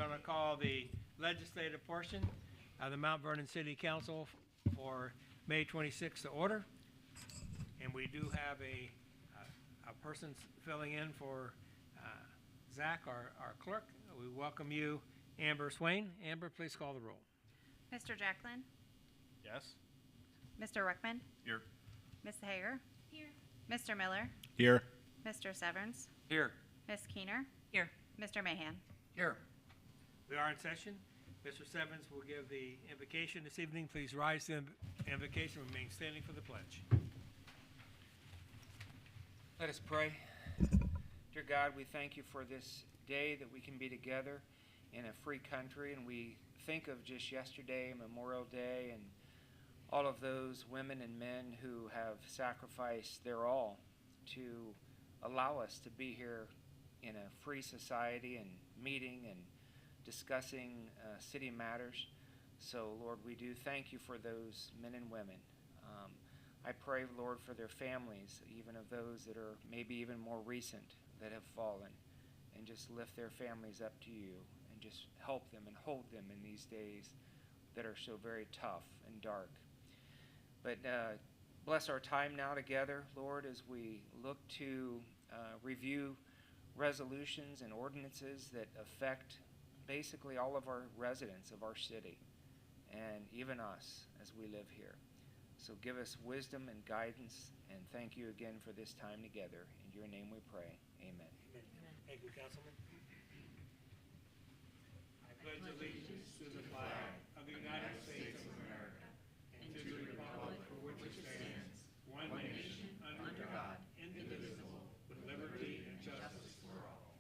going to call the legislative portion of the Mount Vernon City Council for May 26th to order. And we do have a person filling in for Zach, our clerk. We welcome you, Amber Swain. Amber, please call the roll. Mr. Jacklin? Yes. Mr. Ruckman? Here. Ms. Hager? Here. Mr. Miller? Here. Mr. Severns? Here. Ms. Keener? Here. Mr. Mahan? Here. We are in session. Mr. Severns will give the invocation this evening. Please rise to the invocation and remain standing for the pledge. Let us pray. Dear God, we thank you for this day that we can be together in a free country, and we think of just yesterday, Memorial Day, and all of those women and men who have sacrificed their all to allow us to be here in a free society and meeting and discussing city matters. So, Lord, we do thank you for those men and women. I pray, Lord, for their families, even of those that are maybe even more recent that have fallen, and just lift their families up to you and just help them and hold them in these days that are so very tough and dark. But bless our time now together, Lord, as we look to review resolutions and ordinances that affect basically all of our residents of our city and even us as we live here. So give us wisdom and guidance, and thank you again for this time together. In your name we pray. Amen. Amen. Thank you, Councilman. I pledge allegiance to the flag of the United States of America and to the republic for which it stands, one nation, under God, indivisible, with liberty and justice for all.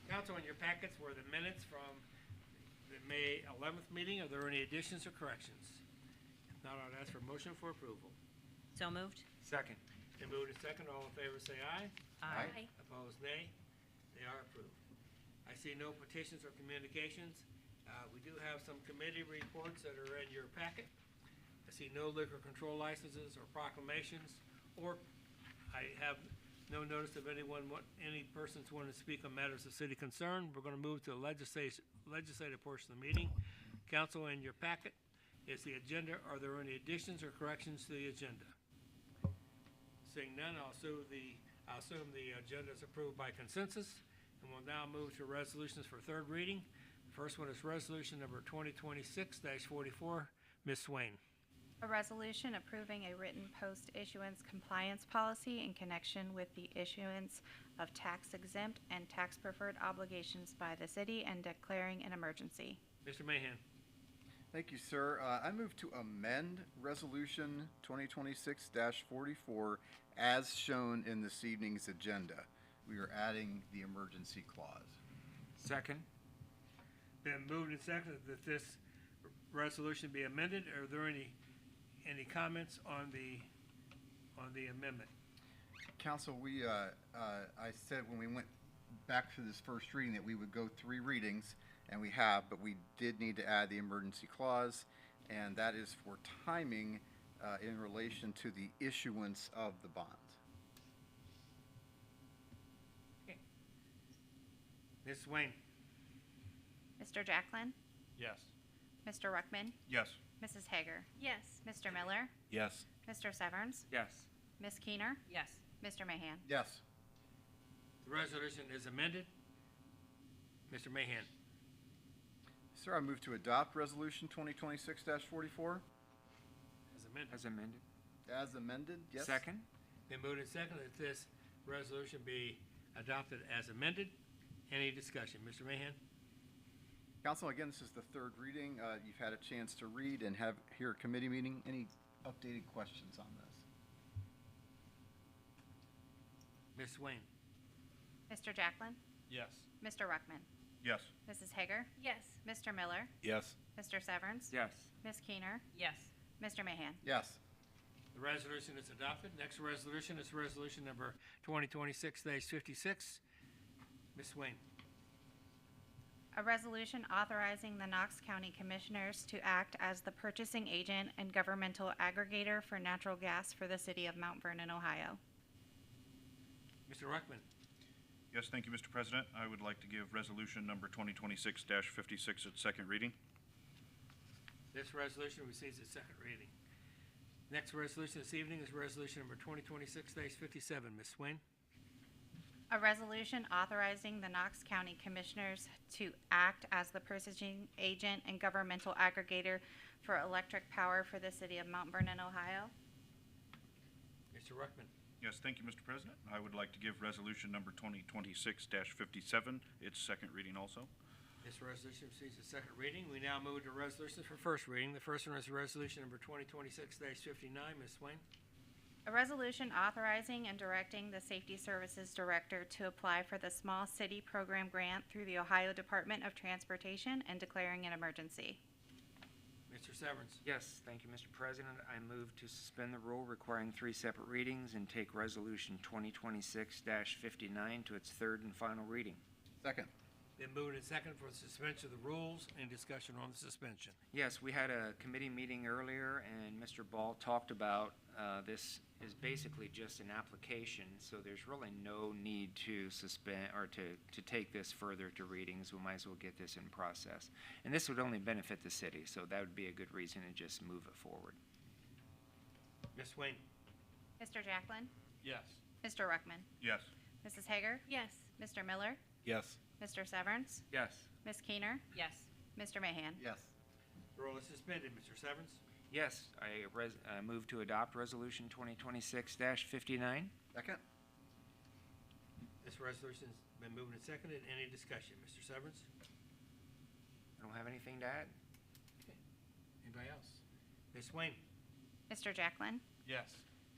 Council, in your packets were the minutes from the May 11th meeting. Are there any additions or corrections? If not, I'd ask for a motion for approval. So moved. Second. Then moved and second. All in favor say aye. Aye. Opposed, nay. They are approved. I see no petitions or communications. We do have some committee reports that are in your packet. I see no liquor control licenses or proclamations, or I have no notice of any persons wanting to speak on matters of city concern. We're going to move to the legislative portion of the meeting. Council, in your packet is the agenda. Are there any additions or corrections to the agenda? Seeing none, I'll assume the agenda is approved by consensus, and we'll now move to resolutions for third reading. The first one is resolution number 2026-44. Ms. Swain. A resolution approving a written post-issuance compliance policy in connection with the issuance of tax-exempt and tax-preferred obligations by the city and declaring an emergency. Mr. Mahan. Thank you, sir. I move to amend Resolution 2026-44 as shown in this evening's agenda. We are adding the emergency clause. Second. Been moved and seconded that this resolution be amended. Are there any comments on the amendment? Council, I said when we went back to this first reading that we would go 3 readings, and we have, but we did need to add the emergency clause, and that is for timing in relation to the issuance of the bonds. Okay. Ms. Swain. Mr. Jacklin? Yes. Mr. Ruckman? Yes. Mrs. Hager? Yes. Mr. Miller? Yes. Mr. Severns? Yes. Ms. Keener? Yes. Mr. Mahan? Yes. The resolution is amended. Mr. Mahan. Sir, I move to adopt Resolution 2026-44 As amended. As amended. as amended. Yes. Second. Been moved and seconded that this resolution be adopted as amended. Any discussion? Mr. Mahan? Council, again, this is the third reading. You've had a chance to read and have here at committee meeting. Any updated questions on this? Ms. Swain. Mr. Jacklin? Yes. Mr. Ruckman? Yes. Mrs. Hager? Yes. Mr. Miller? Yes. Mr. Severns? Yes. Ms. Keener? Yes. Mr. Mahan? Yes. The resolution is adopted. Next resolution is resolution number 2026-56. Ms. Swain. A resolution authorizing the Knox County Commissioners to act as the purchasing agent and governmental aggregator for natural gas for the city of Mount Vernon, Ohio. Mr. Mr. Ruckman. Yes, thank you, Mr. President. I would like to give resolution number 2026-56 its second reading. This resolution receives its second reading. Next resolution this evening is resolution number 2026-57. Ms. Swain. A resolution authorizing the Knox County Commissioners to act as the purchasing agent and governmental aggregator for electric power for the city of Mount Vernon, Ohio. Mr. Ruckman. Yes, thank you, Mr. President. I would like to give resolution number 2026-57 its second reading also. This resolution receives its second reading. We now move to resolutions for first reading. The first one is resolution number 2026-59. Ms. Swain. A resolution authorizing and directing the Safety Services Director to apply for the Small City Program Grant through the Ohio Department of Transportation and declaring an emergency. Mr. Severance. Yes, thank you, Mr. President. I move to suspend the rule requiring 3 separate readings and take Resolution 2026-59 to its third and final reading. Second. Been moved and second for the suspension of the rules. Any discussion on the suspension? Yes, we had a committee meeting earlier, and Mr. Ball talked about this is basically just an application, so there's really no need to suspend or to take this further to readings. We might as well get this in process. And this would only benefit the city, so that would be a good reason to just move it forward. Ms. Swain. Mr. Jacklin? Yes. Mr. Ruckman? Yes. Mrs. Hager? Yes. Mr. Miller? Yes. Mr. Severance? Yes. Ms. Keener? Yes. Mr. Mahan? Yes. The rule is suspended. Mr. Severance. Yes, I move to adopt Resolution 2026-59. Second. This resolution's been moved and seconded. Any discussion? Mr. Severance. I don't have anything to add. Anybody else? Ms. Swain. Mr. Jacklin? Yes.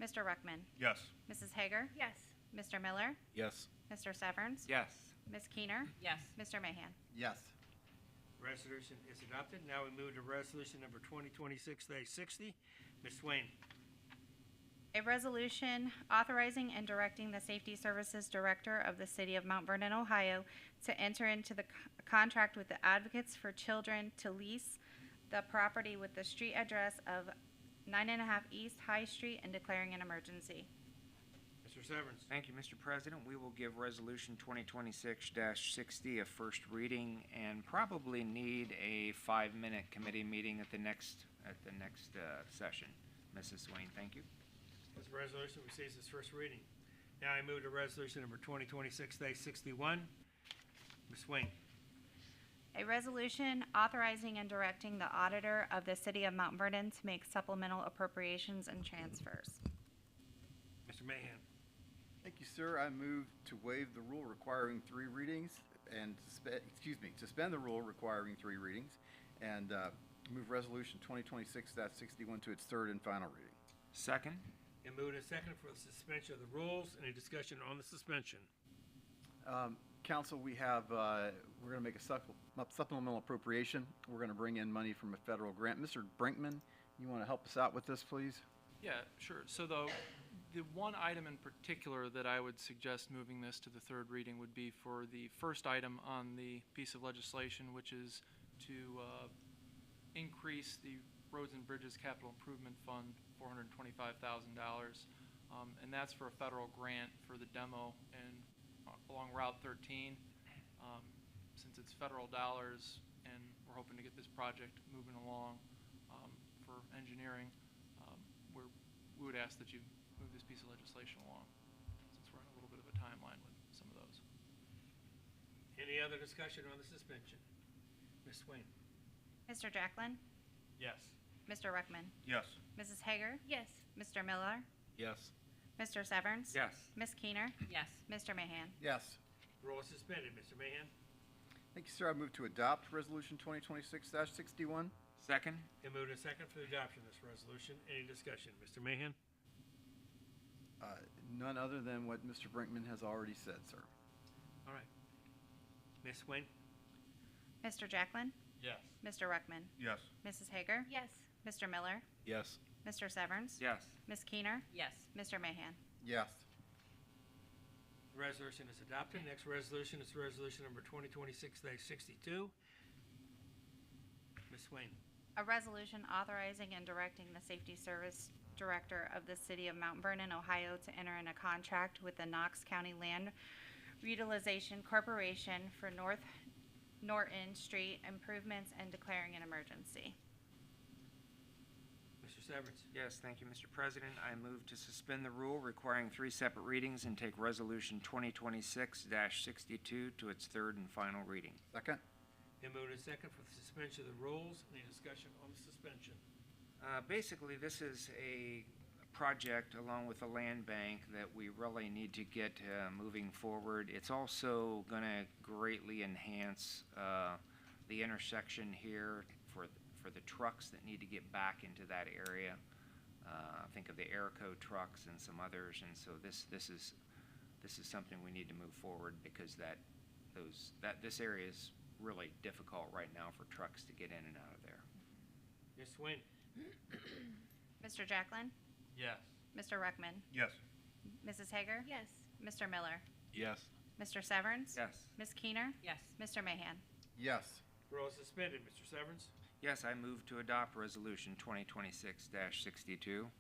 Mr. Ruckman? Yes. Mrs. Hager? Yes. Mr. Miller? Yes. Mr. Severance? Yes. Ms. Keener? Yes. Mr. Mahan? Yes. Resolution is adopted. Now we move to resolution number 2026-60. Ms. Swain. A resolution authorizing and directing the Safety Services Director of the City of Mount Vernon, Ohio, to enter into the contract with the Advocates for Children to lease the property with the street address of 9.5 East High Street and declaring an emergency. Mr. Severance. Thank you, Mr. President. We will give Resolution 2026-60 a first reading and probably need a 5-minute committee meeting at the next session. Mrs. Swain, thank you. This resolution receives its first reading. Now I move to resolution number 2026-61. Ms. Swain. A resolution authorizing and directing the Auditor of the City of Mount Vernon to make supplemental appropriations and transfers. Mr. Mahan. Thank you, sir. I move to waive the rule requiring 3 readings and suspend the rule requiring 3 readings and move resolution 2026-61 to its third and final reading. Second. And moved and second for the suspension of the rules. Any discussion on the suspension? Council, we have, we're going to make a supplemental appropriation. We're going to bring in money from a federal grant. Mr. Brinkman, you want to help us out with this, please? Yeah, sure. So the one item in particular that I would suggest moving this to the third reading would be for the first item on the piece of legislation, which is to increase the Roads and Bridges Capital Improvement Fund, $425,000. And that's for a federal grant for the demo and along Route 13. Since it's federal dollars and we're hoping to get this project moving along for engineering, we would ask that you move this piece of legislation along, since we're on a little bit of a timeline with some of those. Any other discussion on the suspension? Ms. Swain. Mr. Jacklin? Yes. Mr. Ruckman? Yes. Mrs. Hager? Yes. Mr. Miller? Yes. Mr. Severance? Yes. Ms. Keener? Yes. Mr. Mahan? Yes. Rule is suspended. Mr. Mahan. Thank you, sir. I move to adopt resolution 2026-61. Second. And moved and second for the adoption of this resolution. Any discussion? Mr. Mahan. None other than what Mr. Brinkman has already said, sir. All right. Ms. Swain. Mr. Jacklin? Yes. Mr. Ruckman? Yes. Mrs. Hager? Yes. Mr. Miller? Yes. Mr. Severance? Yes. Ms. Keener? Yes. Mr. Mahan? Yes. The resolution is adopted. Next resolution is resolution number 2026-62. Ms. Swain. A resolution authorizing and directing the Safety Service Director of the City of Mount Vernon, Ohio, to enter in a contract with the Knox County Land Reutilization Corporation for North Norton Street improvements and declaring an emergency. Mr. Severance. Yes, thank you, Mr. President. I move to suspend the rule requiring 3 separate readings and take Resolution 2026-62 to its third and final reading. Second? Been moved and second for the suspension of the rules. Any discussion on the suspension? Basically, this is a project along with the land bank that we really need to get moving forward. It's also going to greatly enhance the intersection here for the trucks that need to get back into that area. Think of the Airco trucks and some others, and so this is something we need to move forward because this area is really difficult right now for trucks to get in and out of there. Ms. Swain. Mr. Jacklin? Yes. Mr. Ruckman? Yes. Mrs. Hager? Yes. Mr. Miller? Yes. Mr. Severance? Yes. Ms. Keener? Yes. Mr. Mahan? Yes. Rule is suspended. Mr. Severance. Yes, I move to adopt Resolution 2026-62.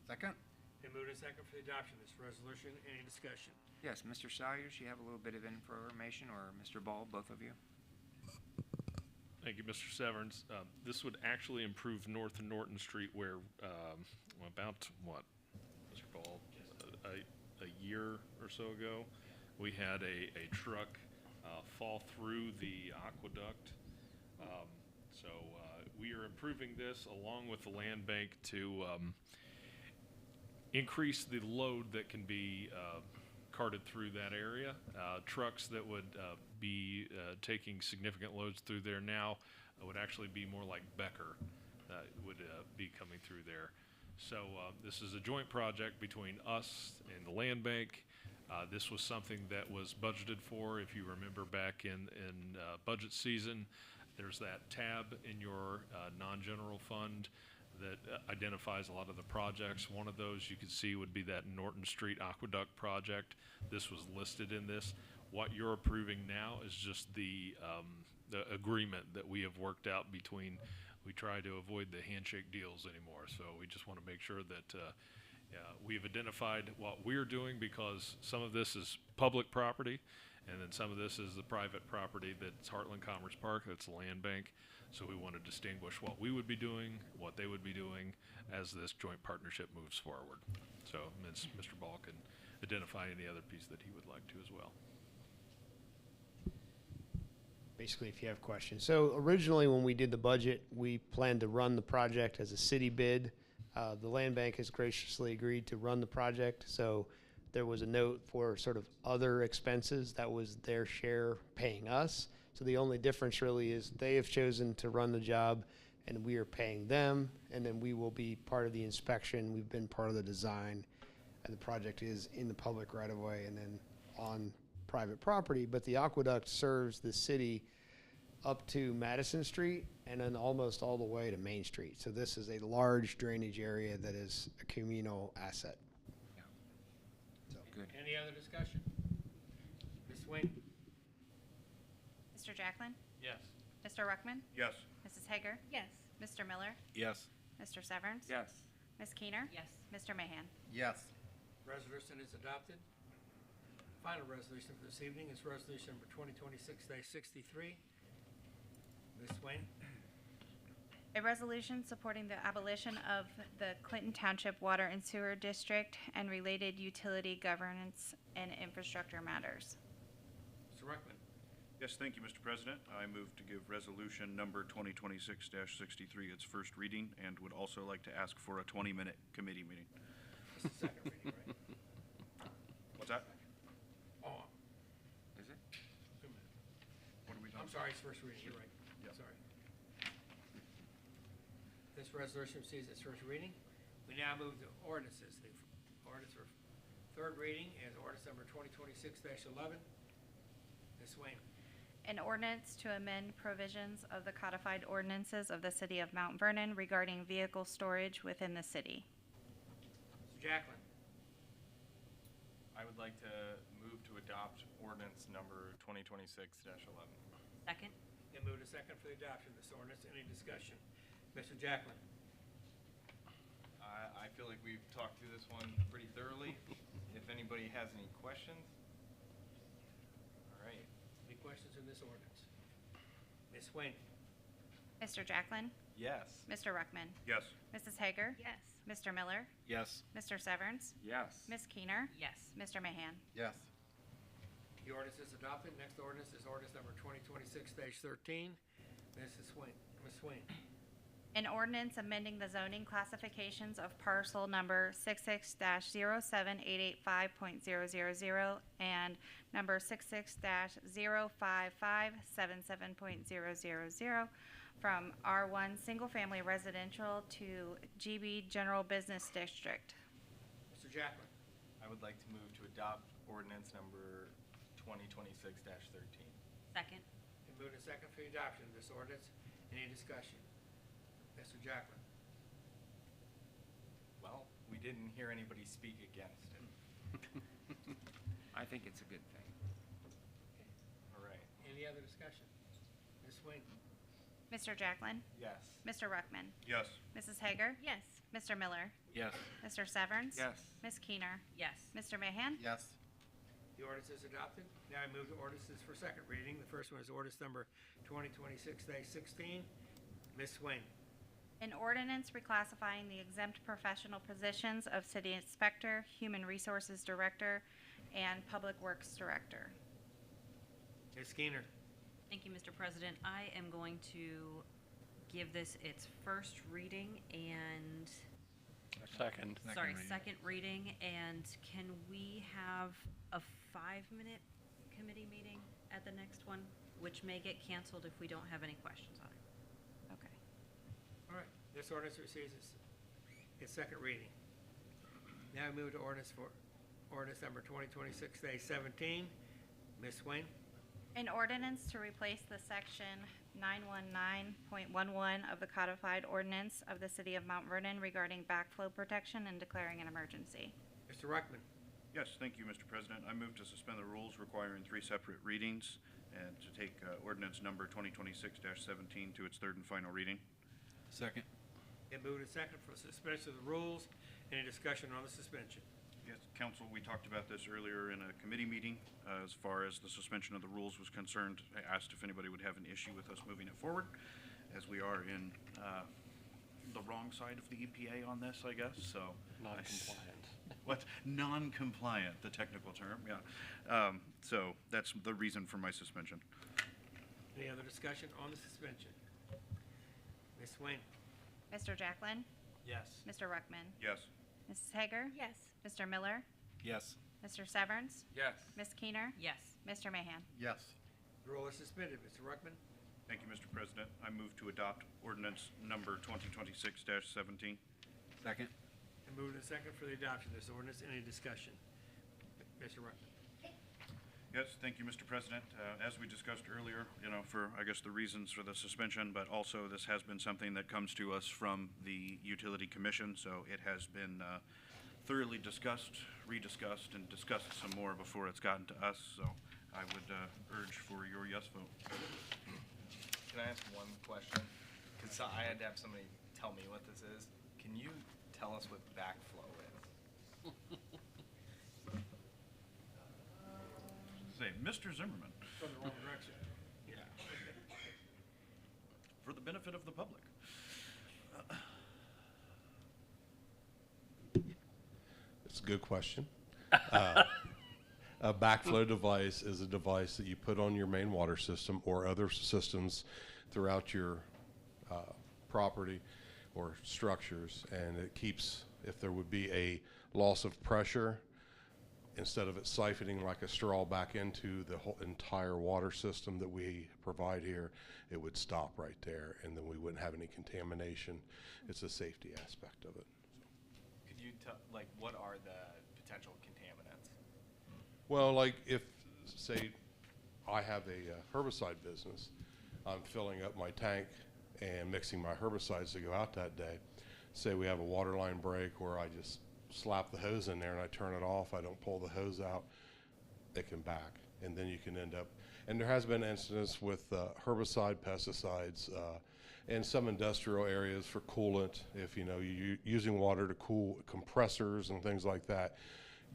Second? Been moved and second for the adoption of this resolution. Any discussion? Yes, Mr. Salyers, you have a little bit of information, or Mr. Ball, both of you? Thank you, Mr. Severance. This would actually improve North and Norton Street where about, Mr. Ball, a year or so ago, we had a truck fall through the aqueduct. So we are improving this along with the land bank to increase the load that can be carted through that area. Trucks that would be taking significant loads through there now would actually be more like Becker that would be coming through there. So this is a joint project between us and the land bank. This was something that was budgeted for. If you remember back in budget season, there's that tab in your non-general fund that identifies a lot of the projects. One of those you can see would be that Norton Street Aqueduct project. This was listed in this. What you're approving now is just the agreement that we have worked out between. We try to avoid the handshake deals anymore, so we just want to make sure that we've identified what we're doing, because some of this is public property, and then some of this is the private property that's Heartland Commerce Park, that's the land bank. So we want to distinguish what we would be doing, what they would be doing as this joint partnership moves forward. So Mr. Ball can identify any other piece that he would like to as well. Basically, if you have questions. So originally, when we did the budget, we planned to run the project as a city bid. The land bank has graciously agreed to run the project. So there was a note for sort of other expenses that was their share paying us. So the only difference really is they have chosen to run the job and we are paying them, and then we will be part of the inspection. We've been part of the design, and the project is in the public right of way and then on private property. But the aqueduct serves the city up to Madison Street and then almost all the way to Main Street. So this is a large drainage area that is a communal asset. So. Good. Any other discussion? Ms. Swain. Mr. Jacklin? Yes. Mr. Ruckman? Yes. Mrs. Hager? Yes. Mr. Miller? Yes. Mr. Severance? Yes. Ms. Keener? Yes. Mr. Mahan? Yes. Resolution is adopted. Final resolution for this evening is resolution number 2026-63. Ms. Swain. A resolution supporting the abolition of the Clinton Township Water and Sewer District and related utility governance and infrastructure matters. Mr. Ruckman. Yes, thank you, Mr. President. I move to give resolution number 2026-63 its first reading, and would also like to ask for a 20-minute committee meeting. This is second reading, right? What's that? Oh, Is it? wait a minute. What are we talking I'm sorry, it's first reading, you're right. Yeah. Sorry. This resolution receives its first reading. We now move to ordinances. The ordinance for third reading is ordinance number 2026-11. Ms. Swain. An ordinance to amend provisions of the codified ordinances of the City of Mount Vernon regarding vehicle storage within the city. Mr. Jacklin. I would like to move to adopt ordinance number 2026-11. Second? Then move to second for the adoption of this ordinance. Any discussion? Mr. Jacklin. I I feel like we've talked through this one pretty thoroughly. If anybody has any questions. All right. Any questions on this ordinance? Ms. Swain? Mr. Jacklin? Yes. Mr. Ruckman? Yes. Mrs. Hager? Yes. Mr. Miller? Yes. Mr. Severns? Yes. Ms. Keener? Yes. Mr. Mahan? Yes. The ordinance is adopted. Next ordinance is ordinance number 2026-13. Mrs. Swain, Ms. Swain. An ordinance amending the zoning classifications of parcel number 66-07885.000 and number 66-05577.000 from R1 Single Family Residential to GB General Business District. Mr. Jacklin. I would like to move to adopt ordinance number 2026-13. Second. Been moved and second for the adoption of this ordinance. Any discussion? Mr. Jacklin. Well, we didn't hear anybody speak against it. I think it's a good thing. All right. Any other discussion? Ms. Swain. Mr. Jacklin. Yes. Mr. Ruckman. Yes. Mrs. Hager. Yes. Mr. Miller. Yes. Mr. Severns. Yes. Ms. Keener. Yes. Mr. Mahan. Yes. The ordinance is adopted. Now I move to ordinances for second reading. The first one is ordinance number 2026-16. Ms. Swain. An ordinance reclassifying the exempt professional positions of City Inspector, Human Resources Director, and Public Works Director. Ms. Keener. Thank you, Mr. President. I am going to give this its first reading and, Second. second reading. And can we have a 5-minute committee meeting at the next one, which may get canceled if we don't have any questions on it? Okay. All right. This ordinance receives its second reading. Now I move to ordinance number 2026-17. Ms. Swain. An ordinance to replace the section 919.11 of the codified ordinance of the City of Mount Vernon regarding backflow protection and declaring an emergency. Mr. Ruckman. Yes, thank you, Mr. President. I move to suspend the rules requiring 3 separate readings and to take ordinance number 2026-17 to its third and final reading. Second. It moved and second for suspension of the rules. Any discussion on the suspension? Yes, council, we talked about this earlier in a committee meeting. As far as the suspension of the rules was concerned, I asked if anybody would have an issue with us moving it forward, as we are in the wrong side of the EPA on this, I guess, so. Non-compliant. What? Non-compliant, the technical term, yeah. So that's the reason for my suspension. Any other discussion on the suspension? Ms. Swain. Mr. Jacklin. Yes. Mr. Ruckman. Yes. Mrs. Hager. Yes. Mr. Miller. Yes. Mr. Severns. Yes. Ms. Keener. Yes. Mr. Mahan. Yes. The rule is suspended. Mr. Ruckman. Thank you, Mr. President. I move to adopt ordinance number 2026-17. Second. And moved and second for the adoption of this ordinance. Any discussion? Mr. Ruckman. Yes, thank you, Mr. President. As we discussed earlier, for, I guess, the reasons for the suspension, but also this has been something that comes to us from the Utility Commission, so it has been thoroughly discussed, rediscussed, and discussed some more before it's gotten to us, so I would urge for your yes vote. Can I ask one question? Because I had to have somebody tell me what this is. Can you tell us what backflow is? Say, Mr. Zimmerman, From the wrong direction. Yeah. for the benefit of the public. It's a good question. A backflow device is a device that you put on your main water system or other systems throughout your property or structures, and it keeps, if there would be a loss of pressure, instead of it siphoning like a straw back into the whole entire water system that we provide here, it would stop right there, and then we wouldn't have any contamination. It's a safety aspect of it. Could you tell, like, what are the potential contaminants? Well, like if, say, I have a herbicide business, I'm filling up my tank and mixing my herbicides to go out that day. Say we have a water line break where I just slap the hose in there and I turn it off, I don't pull the hose out, it can back. And then you can end up, and there has been incidents with herbicide, pesticides, and some industrial areas for coolant. If you're using water to cool compressors and things like that,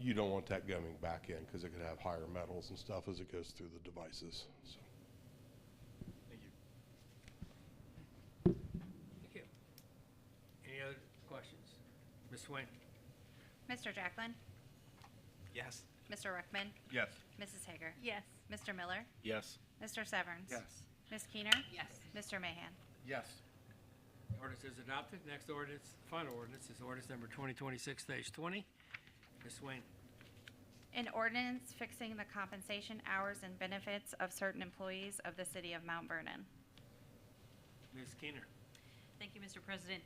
you don't want that coming back in because it could have higher metals and stuff as it goes through the devices. So. Thank you. Any other questions? Ms. Swain? Mr. Jacklin? Yes. Mr. Ruckman? Yes. Mrs. Hager? Yes. Mr. Miller? Yes. Mr. Severns? Yes. Ms. Keener? Yes. Mr. Mahan? Yes. Ordinance is adopted. Next ordinance, final ordinance, is ordinance number 2026-20. Ms. Swain? An ordinance fixing the compensation hours and benefits of certain employees of the city of Mount Vernon. Ms. Keener? Thank you, Mr. President.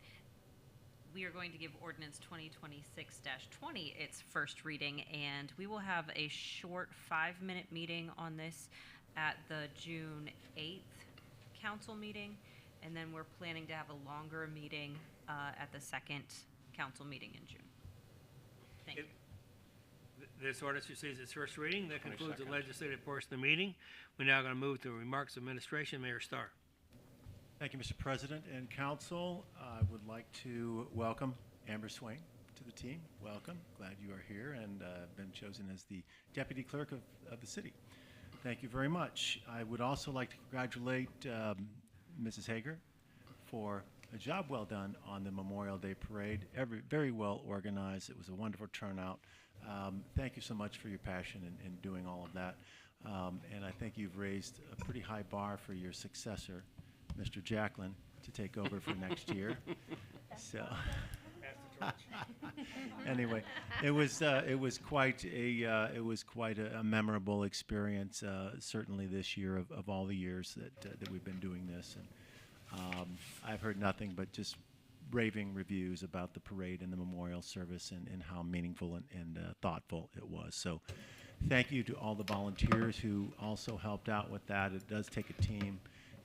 We are going to give ordinance 2026-20 its first reading, and we will have a short 5-minute meeting on this at the June 8th council meeting, and then we're planning to have a longer meeting at the second council meeting in June. Thank you. This ordinance receives its first reading. That concludes the legislative portion of the meeting. We're now going to move to remarks of administration. Mayor Starr. Thank you, Mr. President and Council. I would like to welcome Amber Swain to the team. Welcome. Glad you are here and been chosen as the Deputy Clerk of the city. Thank you very much. I would also like to congratulate Mrs. Hager for a job well done on the Memorial Day Parade. Very well organized. It was a wonderful turnout. Thank you so much for your passion in doing all of that. And I think you've raised a pretty high bar for your successor, Mr. Jacklin, to take over for next year. So, anyway, it was quite a memorable experience. Certainly this year of all the years that we've been doing this, and I've heard nothing but just raving reviews about the parade and the memorial service and how meaningful and thoughtful it was. So, thank you to all the volunteers who also helped out with that. It does take a team,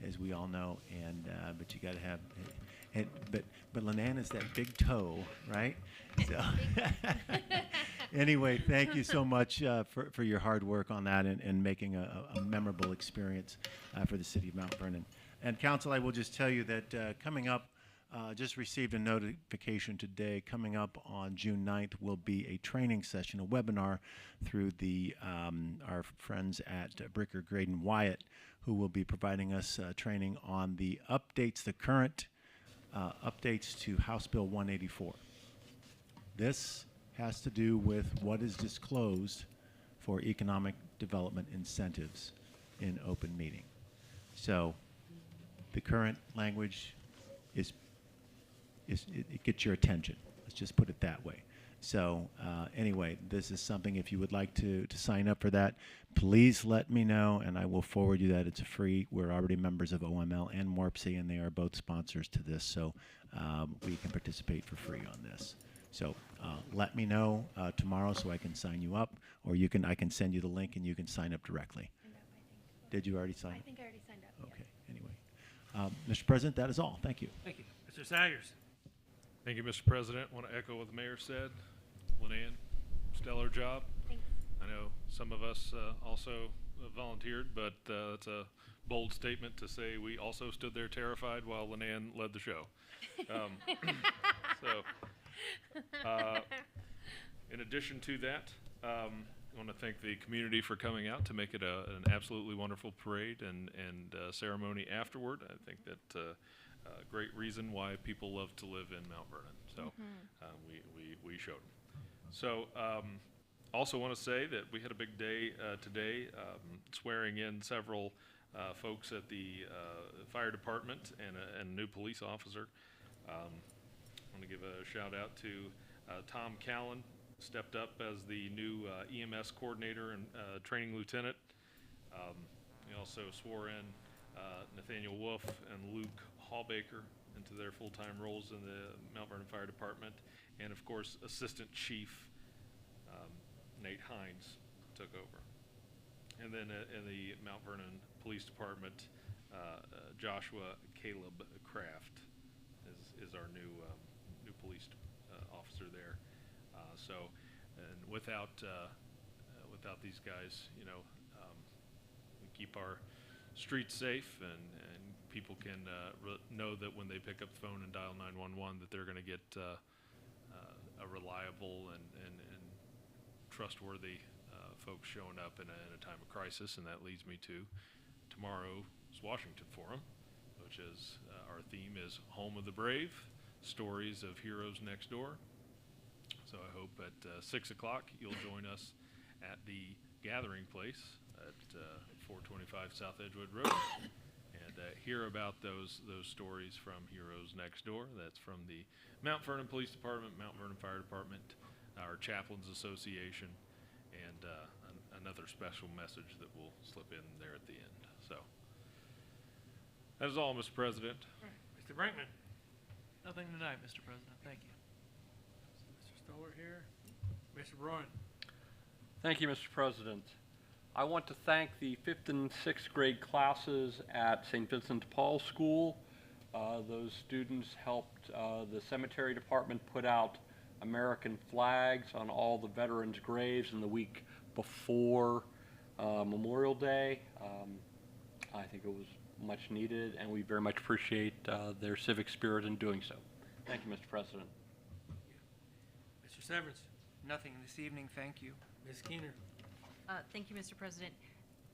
as we all know, and but you got to have, but Lenan is that big toe, right? So anyway, thank you so much for your hard work on that and making a memorable experience for the city of Mount Vernon. And Council, I will just tell you that coming up, just received a notification today, coming up on June 9th will be a training session, a webinar through our friends at Bricker, Graydon, Wyatt, who will be providing us training on the current updates to House Bill 184. This has to do with what is disclosed for economic development incentives in open meeting. So the current language it gets your attention. Let's just put it that way. So anyway, this is something, if you would like to sign up for that, please let me know, and I will forward you that. It's free. We're already members of OML and MORPC, and they are both sponsors to this, so we can participate for free on this. So let me know tomorrow so I can sign you up, or I can send you the link and you can sign up directly. Did you already sign up? I think I already signed up. Okay, anyway. Mr. President, that is all. Thank you. Thank you. Mr. Saggers. Thank you, Mr. President. Want to echo what the mayor said. Lenan, stellar job. Thanks. I know some of us also volunteered, but it's a bold statement to say we also stood there terrified while Lenan led the show. In addition to that, I want to thank the community for coming out to make it an absolutely wonderful parade and ceremony afterward. I think that great reason why people love to live in Mount Vernon. So we showed them. So also want to say that we had a big day today, swearing in several folks at the fire department and a new police officer. I want to give a shout out to Tom Callan, stepped up as the new EMS coordinator and training lieutenant. We also swore in Nathaniel Wolf and Luke Hallbaker into their full-time roles in the Mount Vernon Fire Department, and of course Assistant Chief Nate Hines took over. And then in the Mount Vernon Police Department, Joshua Caleb Kraft is our new police officer there. And without these guys, we keep our streets safe and people can know that when they pick up the phone and dial 911 that they're going to get a reliable and trustworthy folks showing up in a time of crisis. And that leads me to tomorrow's Washington Forum, which is our theme is Home of the Brave, Stories of Heroes Next Door. So I hope at 6 o'clock you'll join us at the gathering place at 425 South Edgewood Road and hear about those stories from Heroes Next Door. That's from the Mount Vernon Police Department, Mount Vernon Fire Department, our Chaplains Association, and another special message that will slip in there at the end. So that is all, Mr. President. Mr. Brinkman. Nothing tonight, Mr. President. Thank you. Mr. Stoller here. Mr. Braun. Thank you, Mr. President. I want to thank the 5th and 6th grade classes at St. Vincent de Paul School. Those students helped the cemetery department put out American flags on all the veterans' graves in the week before Memorial Day. I think it was much needed, and we very much appreciate their civic spirit in doing so. Thank you, Mr. President. Mr. Severance. Nothing this evening, thank you. Ms. Keener. Thank you, Mr. President.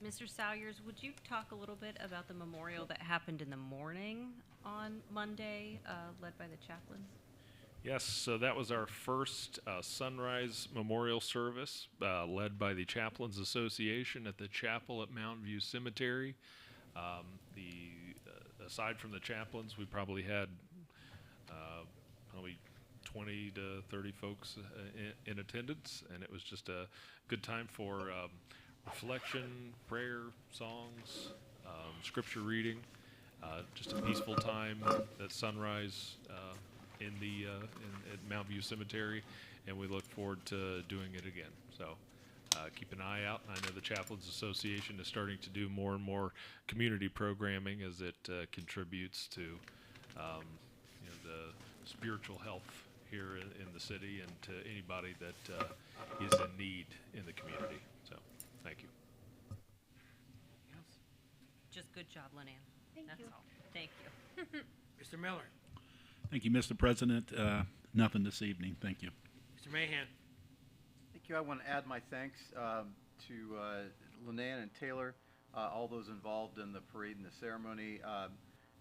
Mr. Salyers, would you talk a little bit about the memorial that happened in the morning on Monday, led by the chaplains? Yes, so that was our first sunrise memorial service led by the Chaplains Association at the chapel at Mountain View Cemetery. Aside from the chaplains, we probably had probably 20 to 30 folks in attendance, and it was just a good time for reflection, prayer, songs, scripture reading, just a peaceful time at sunrise at Mount View Cemetery, and we look forward to doing it again. So keep an eye out. I know the Chaplains Association is starting to do more and more community programming as it contributes to the spiritual health here in the city and to anybody that is in need in the community. So thank you. Just good job, Linnea. That's all. Thank you. Mr. Miller. Thank you, Mr. President. Nothing this evening. Thank you. Mr. Mahan. Thank you. I want to add my thanks to Linnea and Taylor, all those involved in the parade and the ceremony.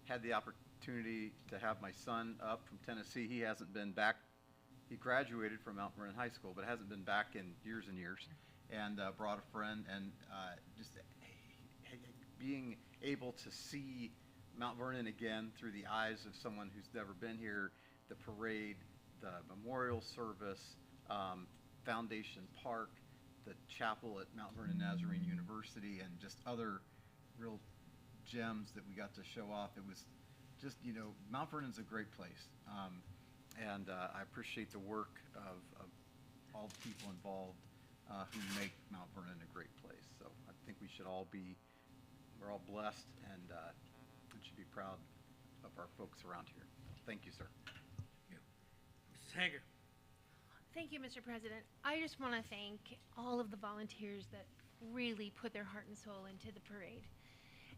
Had the opportunity to have my son up from Tennessee. He hasn't been back. He graduated from Mount Vernon High School, but hasn't been back in years and years, and brought a friend, and just being able to see Mount Vernon again through the eyes of someone who's never been here, the parade, the memorial service, Foundation Park, the chapel at Mount Vernon Nazarene University, and just other real gems that we got to show off. It was just, Mount Vernon's a great place. And I appreciate the work of all the people involved who make Mount Vernon a great place. So I think we should we're all blessed and should be proud of our folks around here. Thank you, sir. Mrs. Hager. Thank you, Mr. President. I just want to thank all of the volunteers that really put their heart and soul into the parade.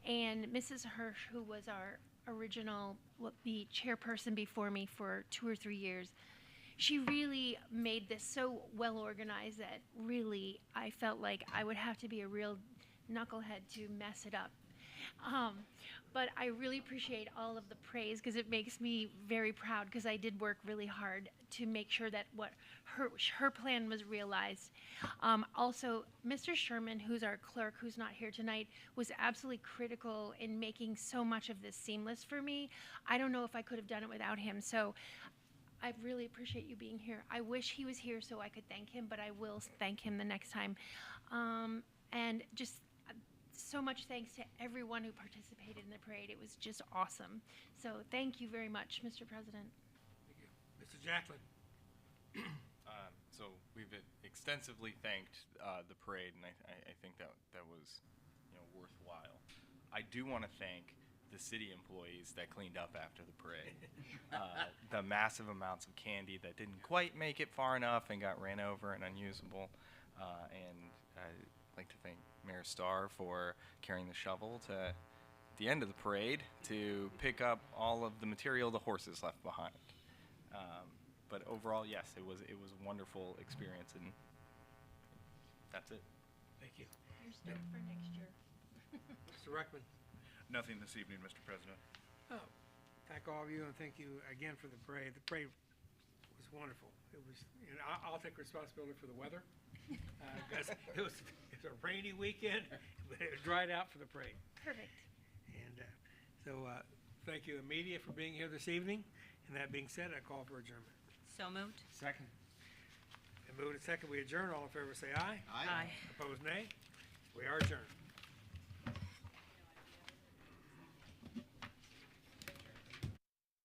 And Mrs. Hirsch, who was our original, the chairperson before me for 2 or 3 years, she really made this so well organized that really I felt like I would have to be a real knucklehead to mess it up. But I really appreciate all of the praise because it makes me very proud because I did work really hard to make sure that what her plan was realized. Also, Mr. Sherman, who's our clerk, who's not here tonight, was absolutely critical in making so much of this seamless for me. I don't know if I could have done it without him. So I really appreciate you being here. I wish he was here so I could thank him, but I will thank him the next time. And just so much thanks to everyone who participated in the parade. It was just awesome. So thank you very much, Mr. President. Thank you. Mr. Jacklin. So we've extensively thanked the parade, and I think that was worthwhile. I do want to thank the city employees that cleaned up after the parade. The massive amounts of candy that didn't quite make it far enough and got ran over and unusable. And I'd like to thank Mayor Starr for carrying the shovel to the end of the parade to pick up all of the material the horses left behind. But overall, yes, it was a wonderful experience, and that's it. Thank you. You're stoked for next year. Mr. Ruckman? Nothing this evening, Mr. President. Oh, thank all of you, and thank you again for the parade. The parade was wonderful. It was, you know, I'll take responsibility for the weather, because it was a rainy weekend, but it dried out for the parade. Perfect. And so, thank you, media, for being here this evening. And that being said, I call for adjournment. So moved. Second. And moved and second, we adjourn. All in favor say aye. Aye. Opposed, nay. We are adjourned.